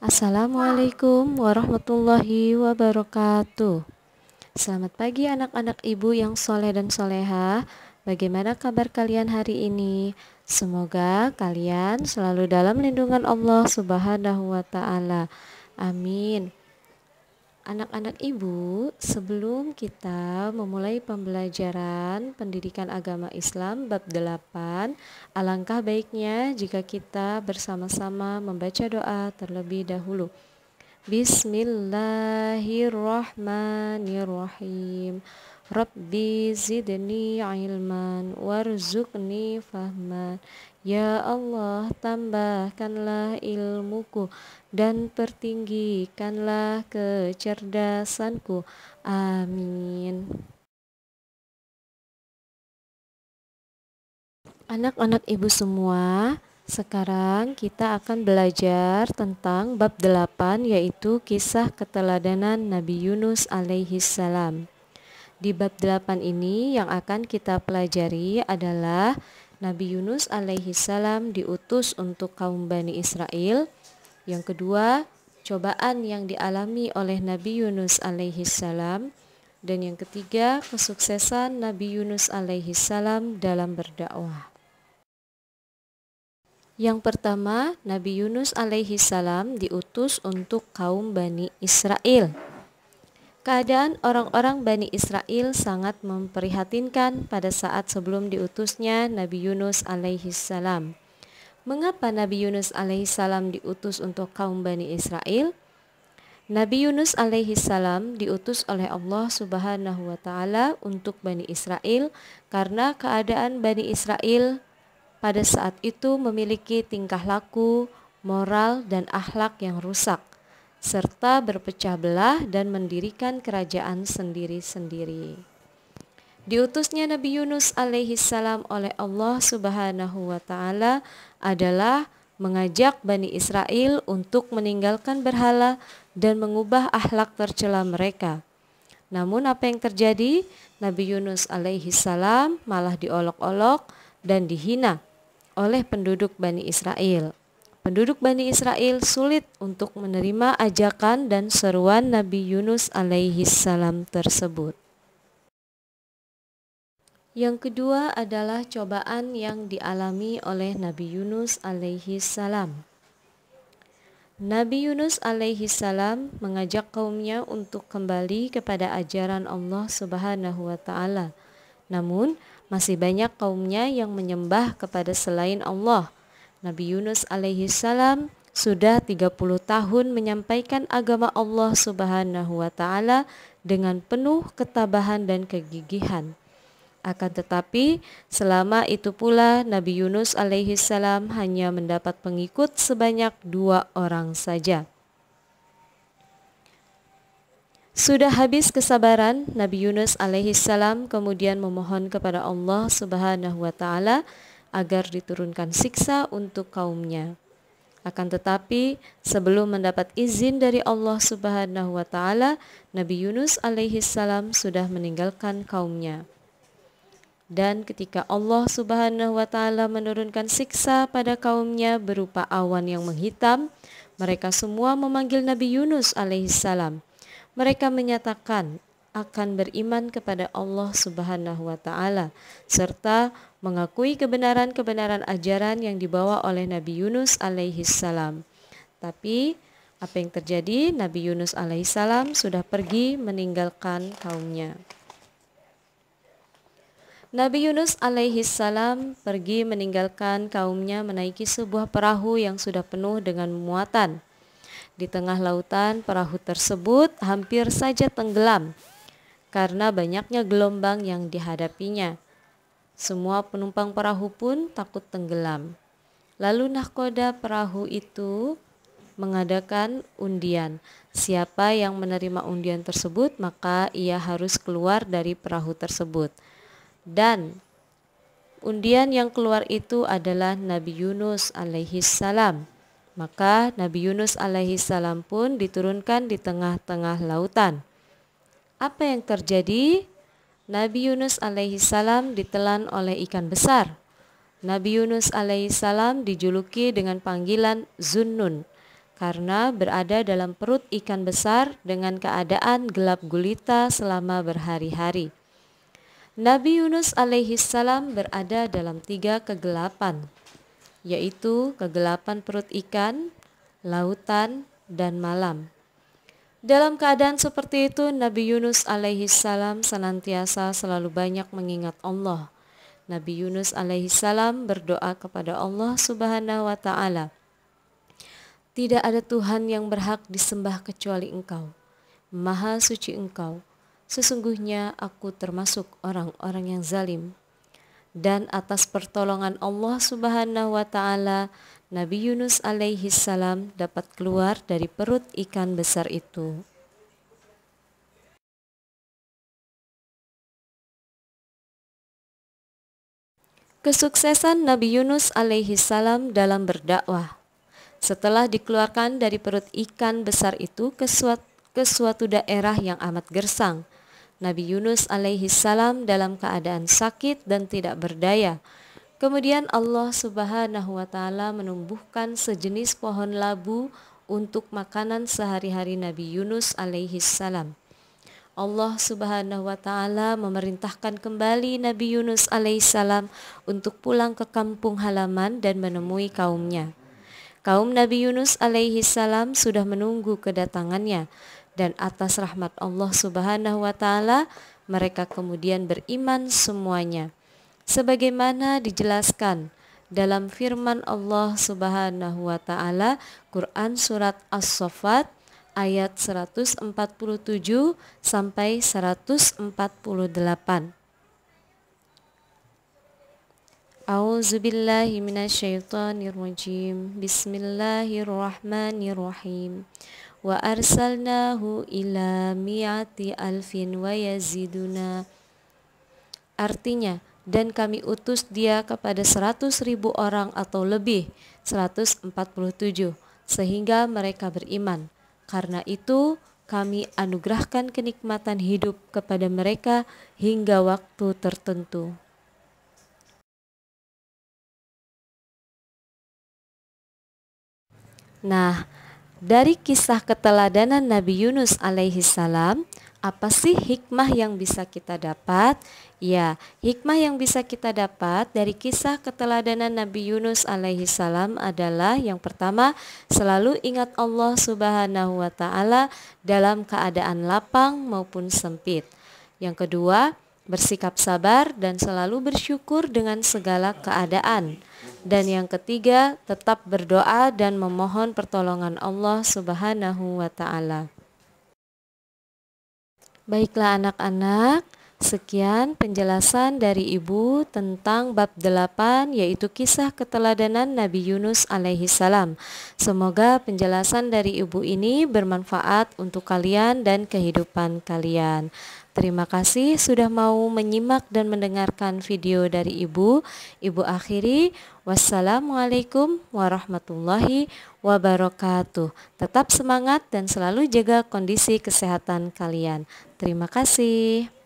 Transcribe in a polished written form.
Assalamualaikum warahmatullahi wabarakatuh. Selamat pagi anak-anak ibu yang soleh dan soleha. Bagaimana kabar kalian hari ini? Semoga kalian selalu dalam lindungan Allah Subhanahu wa ta'ala. Amin. Anak-anak ibu, sebelum kita memulai pembelajaran pendidikan agama Islam bab 8, alangkah baiknya jika kita bersama-sama membaca doa terlebih dahulu. Bismillahirrahmanirrahim. Rabbi zidni ilman warzuqni fahman. Ya Allah, tambahkanlah ilmuku dan pertinggikanlah kecerdasanku. Amin. Anak-anak ibu semua, sekarang kita akan belajar tentang bab 8, yaitu kisah keteladanan Nabi Yunus alaihi salam. Di bab 8 ini yang akan kita pelajari adalah Nabi Yunus alaihi salam diutus untuk kaum Bani Israel. Yang kedua, cobaan yang dialami oleh Nabi Yunus alaihi salam. Dan yang ketiga, kesuksesan Nabi Yunus alaihi salam dalam berdakwah. Yang pertama, Nabi Yunus alaihi salam diutus untuk kaum Bani Israel. Keadaan orang-orang Bani Israel sangat memprihatinkan pada saat sebelum diutusnya Nabi Yunus alaihi salam. Mengapa Nabi Yunus alaihi salam diutus untuk kaum Bani Israel? Nabi Yunus alaihi salam diutus oleh Allah Subhanahu wa ta'ala untuk Bani Israel karena keadaan Bani Israel pada saat itu memiliki tingkah laku, moral, dan akhlak yang rusak, serta berpecah belah dan mendirikan kerajaan sendiri-sendiri. Diutusnya Nabi Yunus alaihi salam oleh Allah Subhanahu wa ta'ala adalah mengajak Bani Israel untuk meninggalkan berhala dan mengubah akhlak tercela mereka. Namun apa yang terjadi? Nabi Yunus alaihi salam malah diolok-olok dan dihina oleh penduduk Bani Israel. Penduduk Bani Israel sulit untuk menerima ajakan dan seruan Nabi Yunus alaihi salam tersebut. Yang kedua adalah cobaan yang dialami oleh Nabi Yunus alaihi salam. Nabi Yunus alaihi salam mengajak kaumnya untuk kembali kepada ajaran Allah Subhanahu wa ta'ala. Namun, masih banyak kaumnya yang menyembah kepada selain Allah. Nabi Yunus alaihi salam sudah 30 tahun menyampaikan agama Allah Subhanahu wa ta'ala dengan penuh ketabahan dan kegigihan. Akan tetapi, selama itu pula Nabi Yunus alaihi salam hanya mendapat pengikut sebanyak 2 orang saja. Sudah habis kesabaran, Nabi Yunus alaihi salam kemudian memohon kepada Allah Subhanahu wa ta'ala agar diturunkan siksa untuk kaumnya. Akan tetapi, sebelum mendapat izin dari Allah Subhanahu wa ta'ala, Nabi Yunus alaihi salam sudah meninggalkan kaumnya. Dan ketika Allah Subhanahu wa ta'ala menurunkan siksa pada kaumnya berupa awan yang menghitam, mereka semua memanggil Nabi Yunus alaihi salam. Mereka menyatakan akan beriman kepada Allah Subhanahu wa ta'ala serta mengakui kebenaran-kebenaran ajaran yang dibawa oleh Nabi Yunus alaihi salam. Tapi apa yang terjadi? Nabi Yunus alaihi salam sudah pergi meninggalkan kaumnya. Nabi Yunus alaihi salam pergi meninggalkan kaumnya menaiki sebuah perahu yang sudah penuh dengan muatan. Di tengah lautan, perahu tersebut hampir saja tenggelam karena banyaknya gelombang yang dihadapinya. Semua penumpang perahu pun takut tenggelam. Lalu nahkoda perahu itu mengadakan undian. Siapa yang menerima undian tersebut, maka ia harus keluar dari perahu tersebut. Dan undian yang keluar itu adalah Nabi Yunus alaihi salam. Maka Nabi Yunus alaihi salam pun diturunkan di tengah-tengah lautan. Apa yang terjadi? Nabi Yunus alaihi salam ditelan oleh ikan besar. Nabi Yunus alaihi salam dijuluki dengan panggilan Zunnun karena berada dalam perut ikan besar dengan keadaan gelap gulita selama berhari-hari. Nabi Yunus alaihissalam berada dalam 3 kegelapan, yaitu kegelapan perut ikan, lautan, dan malam. Dalam keadaan seperti itu, Nabi Yunus alaihissalam senantiasa selalu banyak mengingat Allah. Nabi Yunus alaihissalam berdoa kepada Allah subhanahu wa ta'ala, "Tidak ada Tuhan yang berhak disembah kecuali Engkau. Maha suci Engkau. Sesungguhnya aku termasuk orang-orang yang zalim." Dan atas pertolongan Allah subhanahu wa ta'ala, Nabi Yunus alaihissalam dapat keluar dari perut ikan besar itu. Kesuksesan Nabi Yunus alaihissalam dalam berdakwah. Setelah dikeluarkan dari perut ikan besar itu ke suatu daerah yang amat gersang, Nabi Yunus alaihissalam dalam keadaan sakit dan tidak berdaya. Kemudian Allah subhanahu wa ta'ala menumbuhkan sejenis pohon labu untuk makanan sehari-hari Nabi Yunus alaihissalam. Allah subhanahu wa ta'ala memerintahkan kembali Nabi Yunus alaihissalam untuk pulang ke kampung halaman dan menemui kaumnya. Kaum Nabi Yunus alaihissalam sudah menunggu kedatangannya, dan atas rahmat Allah subhanahu wa ta'ala mereka kemudian beriman semuanya. Sebagaimana dijelaskan dalam firman Allah subhanahu wa ta'ala, Quran Surat As-Saffat ayat 147 sampai 148. A'udzubillahi minasyaitonirrajim. Bismillahirrahmanirrahim. Wa arsalnahu ila mi'ati alfin wa yaziduna. Artinya, dan kami utus dia kepada 100.000 orang atau lebih, 147, sehingga mereka beriman. Karena itu, kami anugerahkan kenikmatan hidup kepada mereka hingga waktu tertentu. Nah, dari kisah keteladanan Nabi Yunus alaihissalam, apa sih hikmah yang bisa kita dapat? Ya, hikmah yang bisa kita dapat dari kisah keteladanan Nabi Yunus alaihissalam adalah yang pertama, selalu ingat Allah subhanahu wa ta'ala dalam keadaan lapang maupun sempit. Yang kedua, bersikap sabar dan selalu bersyukur dengan segala keadaan. Dan yang ketiga, tetap berdoa dan memohon pertolongan Allah subhanahu wa ta'ala. Baiklah anak-anak, sekian penjelasan dari Ibu tentang bab 8, yaitu kisah keteladanan Nabi Yunus alaihissalam. Semoga penjelasan dari Ibu ini bermanfaat untuk kalian dan kehidupan kalian. Terima kasih sudah mau menyimak dan mendengarkan video dari Ibu. Ibu akhiri, wassalamualaikum warahmatullahi wabarakatuh. Tetap semangat dan selalu jaga kondisi kesehatan kalian. Terima kasih.